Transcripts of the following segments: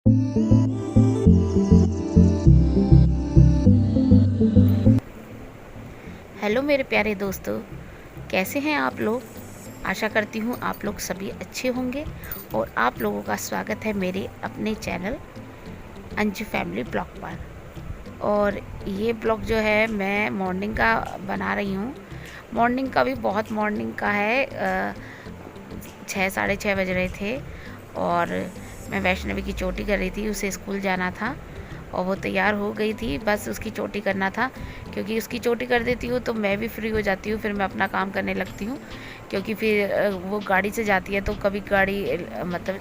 Hello मेरे प्यारे दोस्तों, कैसे हैं आप लोग। आशा करती हूँ आप लोग सभी अच्छे होंगे और आप लोगों का स्वागत है मेरे अपने चैनल अंजू फैमिली ब्लॉग पर। और ये ब्लॉग जो है मैं मॉर्निंग का बना रही हूँ। मॉर्निंग का भी बहुत मॉर्निंग का है। 6 साढ़े 6 बज रहे थे और मैं वैष्णवी की चोटी कर रही थी। उसे स्कूल जाना था और वो तैयार हो गई थी, बस उसकी चोटी करना था। क्योंकि उसकी चोटी कर देती हूँ तो मैं भी फ्री हो जाती हूँ, फिर मैं अपना काम करने लगती हूँ। क्योंकि फिर वो गाड़ी से जाती है तो कभी गाड़ी मतलब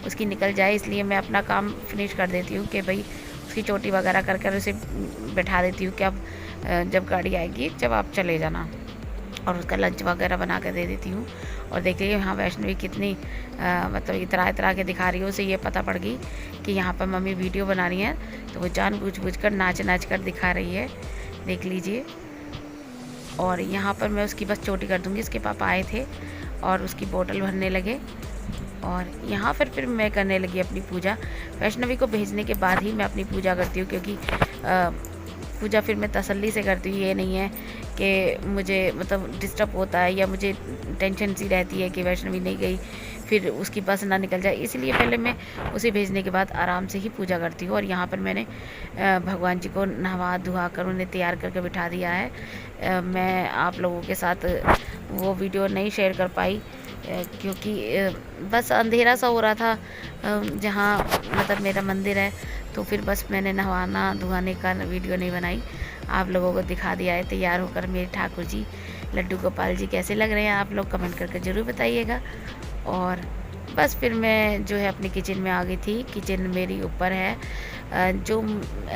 उसकी निकल जाए, इसलिए मैं अपना काम फिनिश कर देती हूँ कि भाई उसकी चोटी वगैरह कर कर उसे बैठा देती हूँ कि अब जब गाड़ी आएगी जब आप चले जाना। और उसका लंच वगैरह बना कर दे देती हूँ। और देख लीजिए यहाँ वैष्णवी कितनी मतलब इतरा इतरा के दिखा रही है। उसे ये पता पड़ गई कि यहाँ पर मम्मी वीडियो बना रही हैं, तो वो जानबूझ कर नाच नाच कर दिखा रही है, देख लीजिए। और यहाँ पर मैं उसकी बस चोटी कर दूँगी। इसके पापा आए थे और उसकी बोतल भरने लगे और यहाँ पर फिर मैं करने लगी अपनी पूजा। वैष्णवी को भेजने के बाद ही मैं अपनी पूजा करती हूँ, क्योंकि पूजा फिर मैं तसल्ली से करती हूँ। ये नहीं है कि मुझे मतलब डिस्टर्ब होता है या मुझे टेंशन सी रहती है कि वैष्णवी नहीं गई फिर उसकी बस ना निकल जाए, इसलिए पहले मैं उसे भेजने के बाद आराम से ही पूजा करती हूँ। और यहाँ पर मैंने भगवान जी को नहवा धुआ कर उन्हें तैयार करके बिठा दिया है। मैं आप लोगों के साथ वो वीडियो नहीं शेयर कर पाई क्योंकि बस अंधेरा सा हो रहा था जहाँ मतलब मेरा मंदिर है, तो फिर बस मैंने नहवाना धुआने का वीडियो नहीं बनाई। आप लोगों को दिखा दिया है तैयार होकर मेरे ठाकुर जी लड्डू गोपाल जी कैसे लग रहे हैं, आप लोग कमेंट करके ज़रूर बताइएगा। और बस फिर मैं जो है अपनी किचन में आ गई थी। किचन मेरी ऊपर है। जो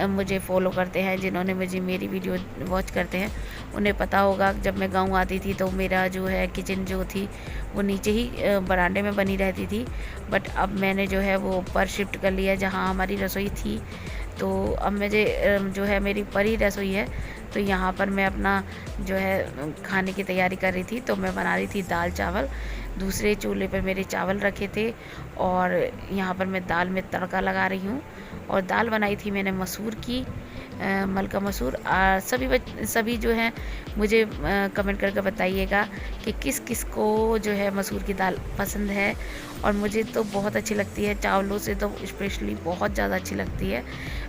मुझे फॉलो करते हैं, जिन्होंने मुझे मेरी वीडियो वॉच करते हैं, उन्हें पता होगा जब मैं गाँव आती थी तो मेरा जो है किचन जो थी वो नीचे ही बरामदे में बनी रहती थी। बट अब मैंने जो है वो ऊपर शिफ्ट कर लिया जहाँ हमारी रसोई थी। तो अब मुझे जो है मेरी ऊपर ही रसोई है, तो यहाँ पर मैं अपना जो है खाने की तैयारी कर रही थी। तो मैं बना रही थी दाल चावल। दूसरे चूल्हे पर मेरे चावल रखे थे और यहाँ पर मैं दाल में तड़का लगा रही हूँ। और दाल बनाई थी मैंने मसूर की, मलका मसूर। सभी जो हैं मुझे कमेंट करके बताइएगा कि किस किस को जो है मसूर की दाल पसंद है। और मुझे तो बहुत अच्छी लगती है, चावलों से तो स्पेशली बहुत ज़्यादा अच्छी लगती है।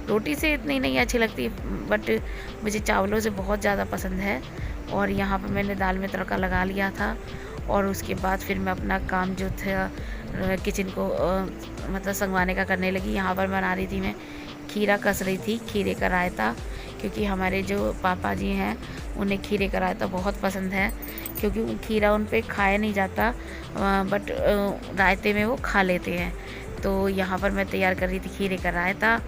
रोटी से इतनी नहीं अच्छी लगती, बट मुझे चावलों से बहुत ज़्यादा पसंद है। और यहाँ पर मैंने दाल में तड़का लगा लिया था और उसके बाद फिर मैं अपना काम जो था किचन को मतलब संगवाने का करने लगी। यहाँ पर बना रही थी मैं खीरा कस रही थी, खीरे का रायता। क्योंकि हमारे जो पापा जी हैं उन्हें खीरे का रायता बहुत पसंद है, क्योंकि खीरा उन पे खाया नहीं जाता बट रायते में वो खा लेते हैं। तो यहाँ पर मैं तैयार कर रही थी खीरे का रायता।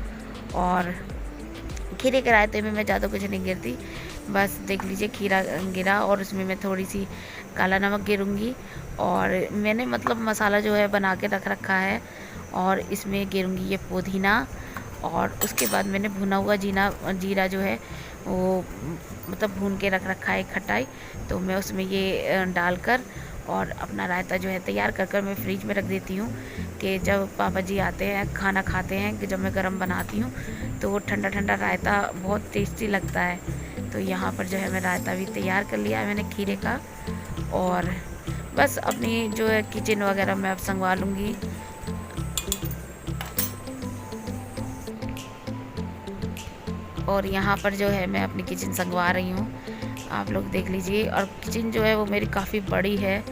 और खीरे के रायते में मैं ज़्यादा कुछ नहीं गिरती, बस देख लीजिए खीरा गिरा और उसमें मैं थोड़ी सी काला नमक गिरूँगी। और मैंने मतलब मसाला जो है बना के रख रखा है और इसमें गिरूँगी ये पुदीना। और उसके बाद मैंने भुना हुआ जीरा जो है वो मतलब भून के रख रखा है खटाई, तो मैं उसमें ये डालकर और अपना रायता जो है तैयार कर कर मैं फ्रिज में रख देती हूँ कि जब पापा जी आते हैं खाना खाते हैं कि जब मैं गरम बनाती हूँ तो वो ठंडा ठंडा रायता बहुत टेस्टी लगता है। तो यहाँ पर जो है मैं रायता भी तैयार कर लिया है मैंने खीरे का। और बस अपनी जो है किचन वगैरह मैं अब संगवा लूँगी। और यहाँ पर जो है मैं अपनी किचन संगवा रही हूँ, आप लोग देख लीजिए। और किचन जो है वो मेरी काफ़ी बड़ी है,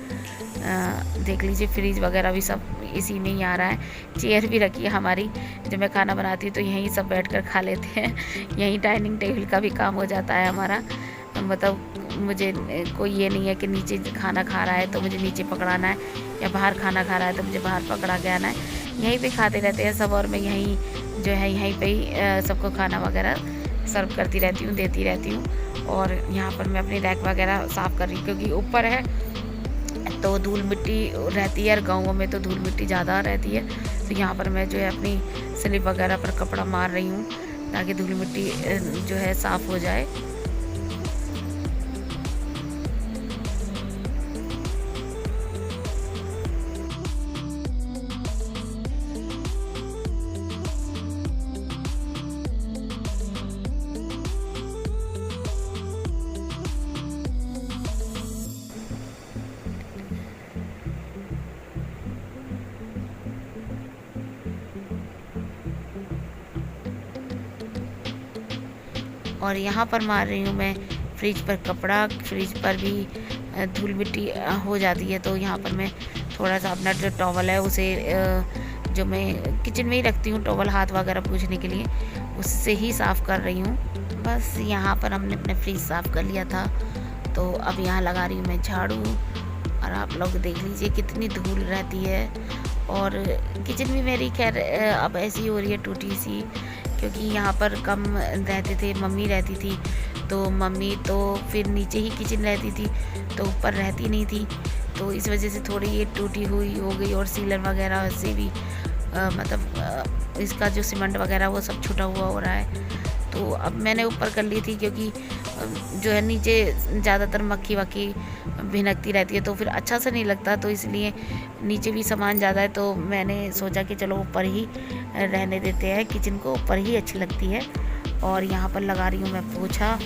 देख लीजिए फ्रिज वगैरह भी सब इसी में ही आ रहा है। चेयर भी रखी है हमारी, जब मैं खाना बनाती हूँ तो यहीं सब बैठकर खा लेते हैं। यहीं डाइनिंग टेबल का भी काम हो जाता है हमारा। मतलब मुझे कोई ये नहीं है कि नीचे खाना खा रहा है तो मुझे नीचे पकड़ाना है, या बाहर खाना खा रहा है तो मुझे बाहर पकड़ा के आना है। यहीं पे खाते रहते हैं सब और मैं यहीं जो है यहीं पे ही सबको खाना वगैरह सर्व करती रहती हूँ, देती रहती हूँ। और यहाँ पर मैं अपनी रैक वगैरह साफ़ कर रही हूँ, क्योंकि ऊपर है तो धूल मिट्टी रहती है और गाँवों में तो धूल मिट्टी ज़्यादा रहती है। तो यहाँ पर मैं जो है अपनी स्लिप वगैरह पर कपड़ा मार रही हूँ ताकि धूल मिट्टी जो है साफ़ हो जाए। और यहाँ पर मार रही हूँ मैं फ्रिज पर कपड़ा। फ्रिज पर भी धूल मिट्टी हो जाती है, तो यहाँ पर मैं थोड़ा सा अपना जो टॉवल है उसे जो मैं किचन में ही रखती हूँ टॉवल हाथ वगैरह पोंछने के लिए, उससे ही साफ़ कर रही हूँ। बस यहाँ पर हमने अपने फ्रिज साफ़ कर लिया था, तो अब यहाँ लगा रही हूँ मैं झाड़ू। और आप लोग देख लीजिए कितनी धूल रहती है। और किचन भी मेरी खैर अब ऐसी हो रही है टूटी सी, क्योंकि यहाँ पर कम रहते थे, मम्मी रहती थी, तो मम्मी तो फिर नीचे ही किचन रहती थी, तो ऊपर रहती नहीं थी, तो इस वजह से थोड़ी ये टूटी हुई हो गई। और सीलन वगैरह से भी मतलब इसका जो सीमेंट वगैरह वो सब छूटा हुआ हो रहा है। तो अब मैंने ऊपर कर ली थी, क्योंकि जो है नीचे ज़्यादातर मक्खी वक्खी भिनकती रहती है, तो फिर अच्छा सा नहीं लगता, तो इसलिए नीचे भी सामान ज़्यादा है, तो मैंने सोचा कि चलो ऊपर ही रहने देते हैं, किचन को ऊपर ही अच्छी लगती है। और यहाँ पर लगा रही हूँ मैं पोछा,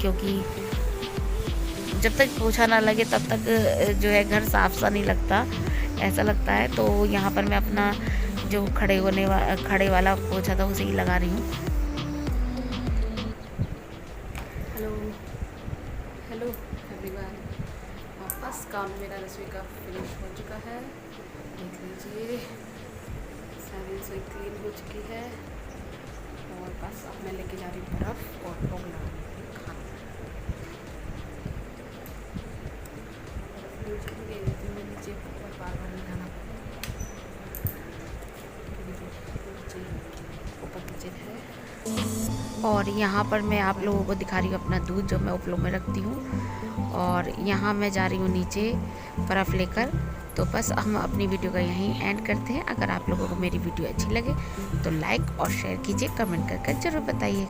क्योंकि जब तक पोछा ना लगे तब तक जो है घर साफ सा नहीं लगता, ऐसा लगता है। तो यहाँ पर मैं अपना जो खड़े वाला पोछा था उसे ही लगा रही हूँ। हेलो एवरीवन, वापस काम मेरा रसोई का फिनिश हो चुका है। देख लीजिए सारी रसोई क्लीन हो चुकी है, और बस अब मैं लेके जा रही हूँ बर्फ़ और लोग लगा रही हूँ खाना। मैं नीचे ऊपर बार बार नहीं जाना, ऊपर किचन है। और यहाँ पर मैं आप लोगों को दिखा रही हूँ अपना दूध जो मैं उपलों में रखती हूँ। और यहाँ मैं जा रही हूँ नीचे बर्फ़ लेकर। तो बस हम अपनी वीडियो का यहीं एंड करते हैं। अगर आप लोगों को मेरी वीडियो अच्छी लगे तो लाइक और शेयर कीजिए, कमेंट कर ज़रूर बताइए।